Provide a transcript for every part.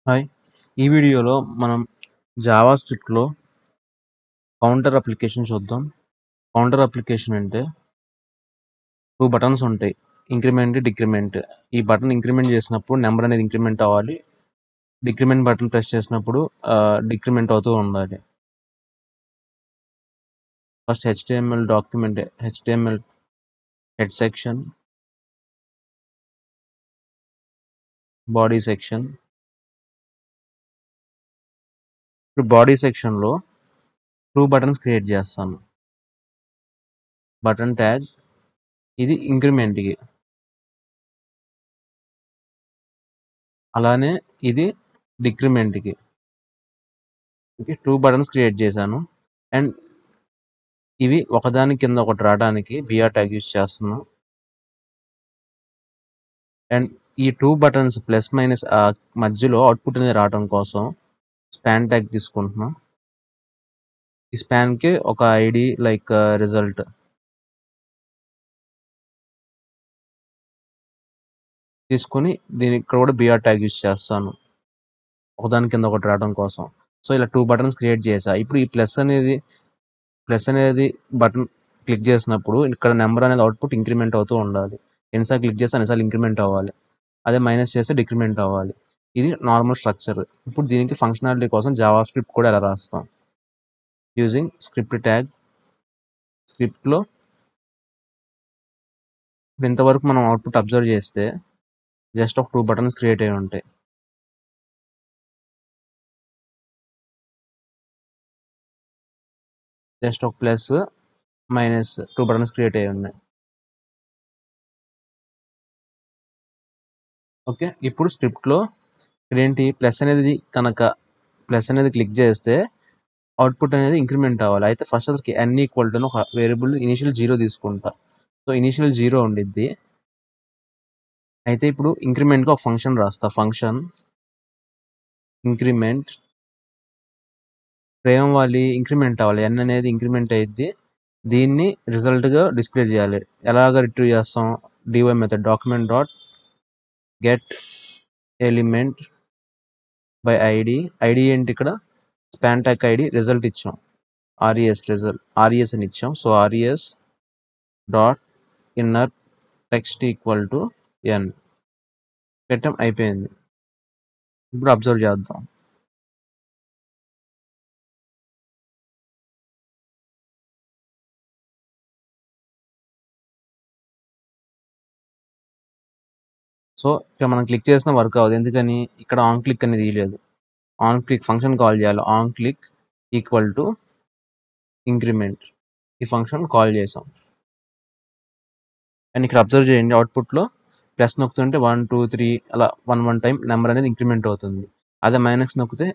Hi! ఈ వీడియోలో మనం జావా స్క్రిప్ట్‌లో కౌంటర్ అప్లికేషన్ చూద్దాం. కౌంటర్ అప్లికేషన్ అంటే 2 బటన్స్ ఉంటాయి. Increment, decrement. ఈ బటన్ ఇంక్రిమెంట్ చేసినప్పుడు నంబర్ అనేది ఇంక్రిమెంట్ అవ్వాలి. డిక్రిమెంట్ బటన్ ప్రెస్ చేసినప్పుడు డిక్రిమెంట్ అవుతూ ఉండాలి. First HTML document HTML head section, body section. ఇప్పుడు బాడీ సెక్షన్‌లో 2 బటన్స్ క్రియేట్ చేస్తాను. బటన్ ట్యాగ్ ఇది ఇంక్రిమెంట్‌కి. అలానే ఇది డిక్రిమెంట్‌కి. ఓకే. 2 బటన్స్ క్రియేట్ చేశాను. అండ్ ఇవి ఒకదాని కింద ఒకటి రావడానికి బిఆర్ ట్యాగ్ యూజ్ చేస్తున్నాం. అండ్ ఈ 2 బటన్స్ ప్లస్ మైనస్ మధ్యలో అవుట్పుట్ అనేది రావడం కోసం స్పాన్ ట్యాగ్ తీసుకుంటున్నాం. ఈ స్పాన్కి ఒక ఐడి లైక్ రిజల్ట్ తీసుకొని దీనికి ఇక్కడ కూడా బిఆర్ ట్యాగ్ యూజ్ చేస్తాను ఒకదాని కింద ఒకటి రావడం కోసం. సో ఇలా 2 బటన్స్ క్రియేట్ చేశా. ఇప్పుడు ఈ ప్లస్ అనేది బటన్ క్లిక్ చేసినప్పుడు ఇక్కడ నెంబర్ అనేది అవుట్పుట్ ఇంక్రిమెంట్ అవుతూ ఉండాలి. ఎన్నిసార్లు క్లిక్ చేస్తే అన్నిసార్లు ఇంక్రిమెంట్ అవ్వాలి. అదే మైనస్ చేస్తే డిక్రిమెంట్ అవ్వాలి. ఇది నార్మల్ స్ట్రక్చర్. ఇప్పుడు దీనికి ఫంక్షనాలిటీ కోసం జావా స్క్రిప్ట్ కూడా ఎలా రాస్తాం యూజింగ్ స్క్రిప్ట్ ట్యాగ్. స్క్రిప్ట్లో ఇంతవరకు మనం అవుట్పుట్ అబ్జర్వ్ చేస్తే జస్ట్ ఒక 2 బటన్స్ క్రియేట్ అయి ఉంటాయి. జస్ట్ ఒక ప్లస్ మైనస్ 2 బటన్స్ క్రియేట్ అయి ఉన్నాయి. ఓకే. ఇప్పుడు స్క్రిప్ట్లో ఏంటి ప్లస్ అనేది క్లిక్ చేస్తే అవుట్పుట్ అనేది ఇంక్రిమెంట్ అవ్వాలి. అయితే ఫస్ట్ అసలు n ఈక్వల్ టు ఒక వేరియబుల్ ఇనిషియల్ 0 తీసుకుంటా. సో ఇనిషియల్ 0 ఉండిద్ది. అయితే ఇప్పుడు ఇంక్రిమెంట్‌కి ఒక ఫంక్షన్ రాస్తా. ఫంక్షన్ ఇంక్రిమెంట్ ఏమవ్వాలి ఇంక్రిమెంట్ అవ్వాలి. n అనేది ఇంక్రిమెంట్ అయ్యిద్ది. దీన్ని రిజల్ట్‌గా డిస్ప్లే చేయాలి. ఎలాగ రిట్రీవ్ చేస్తాం dy method document dot get element by ID. ID ఏంటి ఇక్కడ స్పాన్ ట్యాగ్ ఐడి రిజల్ట్ ఇచ్చాం. res అని ఇచ్చాం. So res dot inner text equal to n పెట్టాం అయిపోయింది. ఇప్పుడు అబ్జర్వ్ చేద్దాం. సో ఇక్కడ మనం క్లిక్ చేసిన వర్క్ అవ్వదు. ఎందుకని ఇక్కడ ఆన్ క్లిక్ అనేది ఇవ్వలేదు. ఆన్ క్లిక్ ఫంక్షన్ కాల్ చేయాలి. On click equal to increment ఈ ఫంక్షన్ కాల్ చేసాం. అండ్ ఇక్కడ అబ్జర్వ్ చేయండి అవుట్పుట్లో ప్లస్ నొక్కుతుంటే 1 2 3 అలా 1 టైం నెంబర్ అనేది ఇంక్రిమెంట్ అవుతుంది. అదే మైనస్ నొక్కితే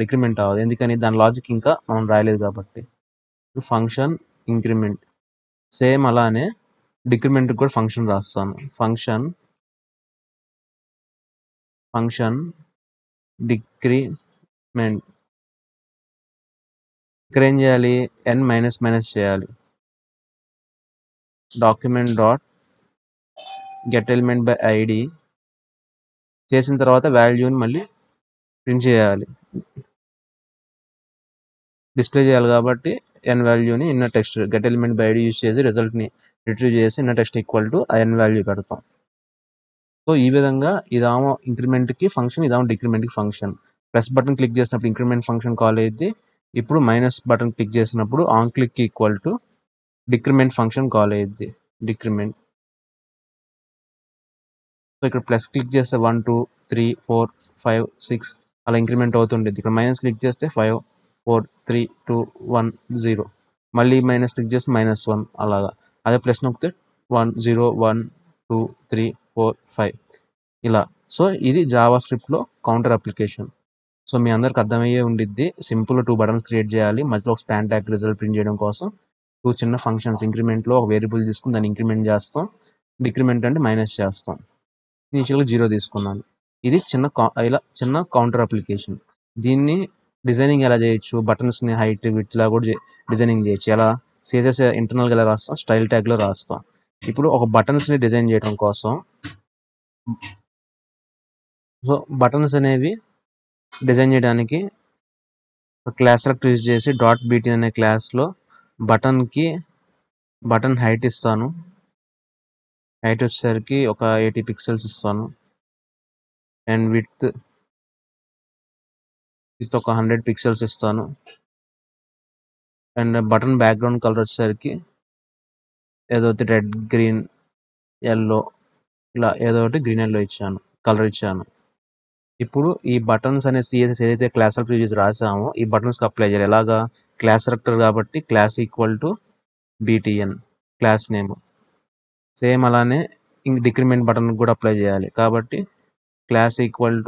డిక్రిమెంట్ అవ్వదు. ఎందుకని దాని లాజిక్ ఇంకా మనం రాయలేదు కాబట్టి. ఫంక్షన్ ఇంక్రిమెంట్ సేమ్ అలానే డిక్రిమెంట్కి కూడా ఫంక్షన్ రాస్తాను. ఫంక్షన్ డిక్రిమెంట్ ఇక్కడ ఏం చేయాలి n మైనస్ చేయాలి. Document dot get element by ID చేసిన తర్వాత వాల్యూని మళ్ళీ ప్రింట్ చేయాలి. డిస్ప్లే చేయాలి కాబట్టి n వాల్యూని inner text get element by ID use చేసి రిజల్ట్ని రిట్రీవ్ చేసి inner text equal to n value పెడతాం. సో ఈ విధంగా ఇదేమో ఇంక్రిమెంట్కి ఫంక్షన్, ఇదేమో డిక్రిమెంట్కి ఫంక్షన్. ప్లస్ బటన్ క్లిక్ చేసినప్పుడు ఇంక్రిమెంట్ ఫంక్షన్ కాల్ అయ్యిద్ది. ఇప్పుడు మైనస్ బటన్ క్లిక్ చేసినప్పుడు on click equal to decrement function call అయ్యిద్ది. డిక్రిమెంట్. సో ఇక్కడ ప్లస్ క్లిక్ చేస్తే 1 2 3 4 5 6 అలా ఇంక్రిమెంట్ అవుతుండేది. ఇక్కడ మైనస్ క్లిక్ చేస్తే 5 4 3 2 1 0 మళ్ళీ మైనస్ క్లిక్ చేస్తే -1 అలాగా. అదే ప్లస్ నొక్కితే 1 0 1 2 3 4 5 ఇలా. సో ఇది జావా స్క్రిప్ట్లో కౌంటర్ అప్లికేషన్. సో మీ అందరికి అర్థమయ్యే ఉండిద్ది. సింపుల్గా 2 బటన్స్ క్రియేట్ చేయాలి. మధ్యలో ఒక స్పాన్ ట్యాగ్ రిజల్ట్ ప్రింట్ చేయడం కోసం 2 చిన్న ఫంక్షన్స్ ఇంక్రిమెంట్లో ఒక వేరియబుల్ తీసుకుని దాన్ని ఇంక్రిమెంట్ చేస్తాం. డిక్రిమెంట్ అంటే మైనస్ చేస్తాం. ఇనిషియల్గా 0 తీసుకున్నాను. ఇది చిన్న కౌంటర్ అప్లికేషన్. దీన్ని డిజైనింగ్ ఎలా చేయొచ్చు బటన్స్ని హైట్ విడ్త్ లా కూడా డిజైనింగ్ చేయొచ్చు. ఎలా CSS ఇంటర్నల్గా ఎలా రాస్తాం స్టైల్ ట్యాగ్లో రాస్తాం. ఇప్పుడు ఒక బటన్స్ని డిజైన్ చేయడం కోసం సో బటన్స్ అనేవి డిజైన్ చేయడానికి క్లాస్ సెలెక్ట్ యూజ్ చేసి .bt అనే క్లాస్లో బటన్ హైట్ ఇస్తాను. హైట్ వచ్చేసరికి ఒక 80 పిక్సెల్స్ ఇస్తాను. అండ్ విడ్త్ ఒక 100 పిక్సెల్స్ ఇస్తాను. అండ్ బటన్ బ్యాక్గ్రౌండ్ కలర్ వచ్చేసరికి ఏదో ఒకటి రెడ్, గ్రీన్, ఎల్లో, ఇలా ఏదో ఒకటి గ్రీన్ ఎల్లో కలర్ ఇచ్చాను. ఇప్పుడు ఈ బటన్స్ అనే CSS ఏదైతే క్లాస్ సెలెక్ట్ యూజ్ చేసి రాసామో ఈ బటన్స్కి అప్లై చేయాలి. ఎలాగా? క్లాస్ సెలెక్టర్ కాబట్టి class equal to BTN class name. Same అలానే డిక్రిమెంట్ బటన్ కూడా అప్లై చేయాలి కాబట్టి class equal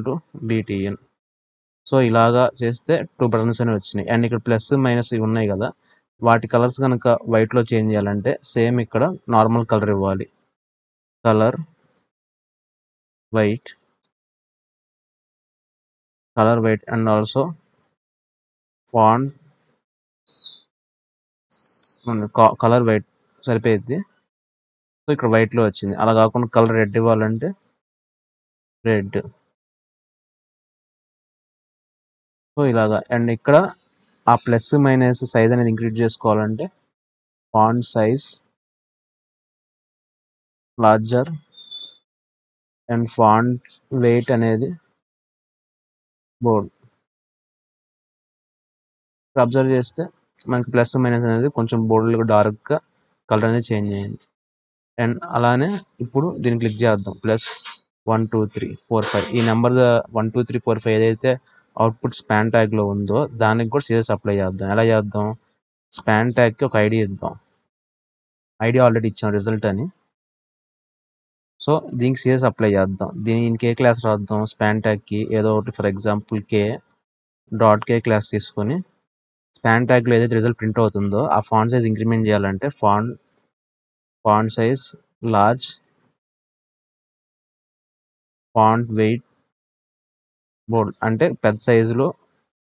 to BTN. So ఇలాగా చేస్తే 2 బటన్స్ అనేవి వచ్చినాయి. అండ్ ఇక్కడ ప్లస్ మైనస్ ఇవి ఉన్నాయి కదా, వాటి కలర్స్ కనుక వైట్లో చేంజ్ చేయాలంటే సేమ్ ఇక్కడ నార్మల్ కలర్ ఇవ్వాలి. Colour white and also font colour white సరిపోయింది. సో ఇక్కడ వైట్లో వచ్చింది. అలా కాకుండా కలర్ రెడ్ ఇవ్వాలంటే రెడ్. సో ఇలాగా. అండ్ ఇక్కడ ఆ ప్లస్ మైనస్ సైజ్ అనేది ఇంక్రీజ్ చేసుకోవాలంటే font size larger and font wait అనేది బోల్డ్. అబ్జర్వ్ చేస్తే మనకి ప్లస్ మైనస్ అనేది కొంచెం బోల్డ్గా డార్క్గా కలర్ అనేది చేంజ్ అయ్యింది. అండ్ అలానే ఇప్పుడు దీన్ని క్లిక్ చేద్దాం. +1 2 3 4 5 ఈ నెంబర్ 1 2 3 4 5 ఏదైతే అవుట్పుట్ స్పాన్ ట్యాగ్లో ఉందో దానికి కూడా CSS అప్లై చేద్దాం. ఎలా చేద్దాం? స్పాన్ ట్యాగ్కి ఒక ఐడి ఇద్దాం. ఐడి ఆల్రెడీ ఇచ్చాం రిజల్ట్ అని. సో దీనికి CSS అప్లై చేద్దాం. దీనికి ఏ క్లాస్ రాద్దాం? స్పాన్ ట్యాగ్కి ఏదో ఒకటి, ఫర్ ఎగ్జాంపుల్ k క్లాస్ తీసుకొని స్పాన్ ట్యాగ్లో ఏదైతే రిజల్ట్ ప్రింట్ అవుతుందో ఆ ఫాంట్ సైజ్ ఇంక్రిమెంట్ చేయాలంటే font size large, font weight bold. అంటే పెద్ద సైజులో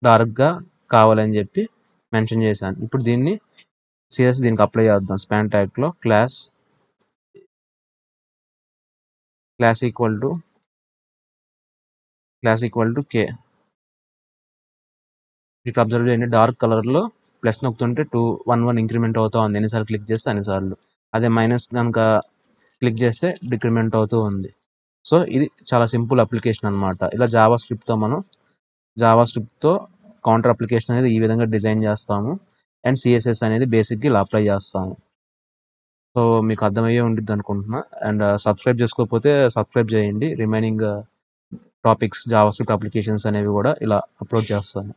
డార్క్గా కావాలని చెప్పి మెన్షన్ చేశాను. ఇప్పుడు దీన్ని CSS దీనికి అప్లై చేద్దాం. స్పాన్ ట్యాగ్లో క్లాస్ ఈక్వల్ టు k. ఇక్కడ అబ్జర్వ్ చేయండి, డార్క్ కలర్లో ప్లస్ నొక్కుతుంటే 1 ఇంక్రిమెంట్ అవుతూ ఉంది. ఎన్నిసార్లు క్లిక్ చేస్తే అన్నిసార్లు. అదే మైనస్ కనుక క్లిక్ చేస్తే డిక్రిమెంట్ అవుతూ ఉంది. సో ఇది చాలా సింపుల్ అప్లికేషన్ అనమాట. ఇలా జావా స్క్రిప్ట్తో కౌంటర్ అప్లికేషన్ అనేది ఈ విధంగా డిజైన్ చేస్తాము. అండ్ CSS అనేది బేసిక్గా ఇలా అప్లై చేస్తాము. సో మీకు అర్థమయ్యే ఉంటుంది అనుకుంటున్నా. అండ్ సబ్స్క్రైబ్ చేసుకోకపోతే సబ్స్క్రైబ్ చేయండి. Remaining topics Java script applications అనేవి కూడా ఇలా అప్లోడ్ చేస్తాను.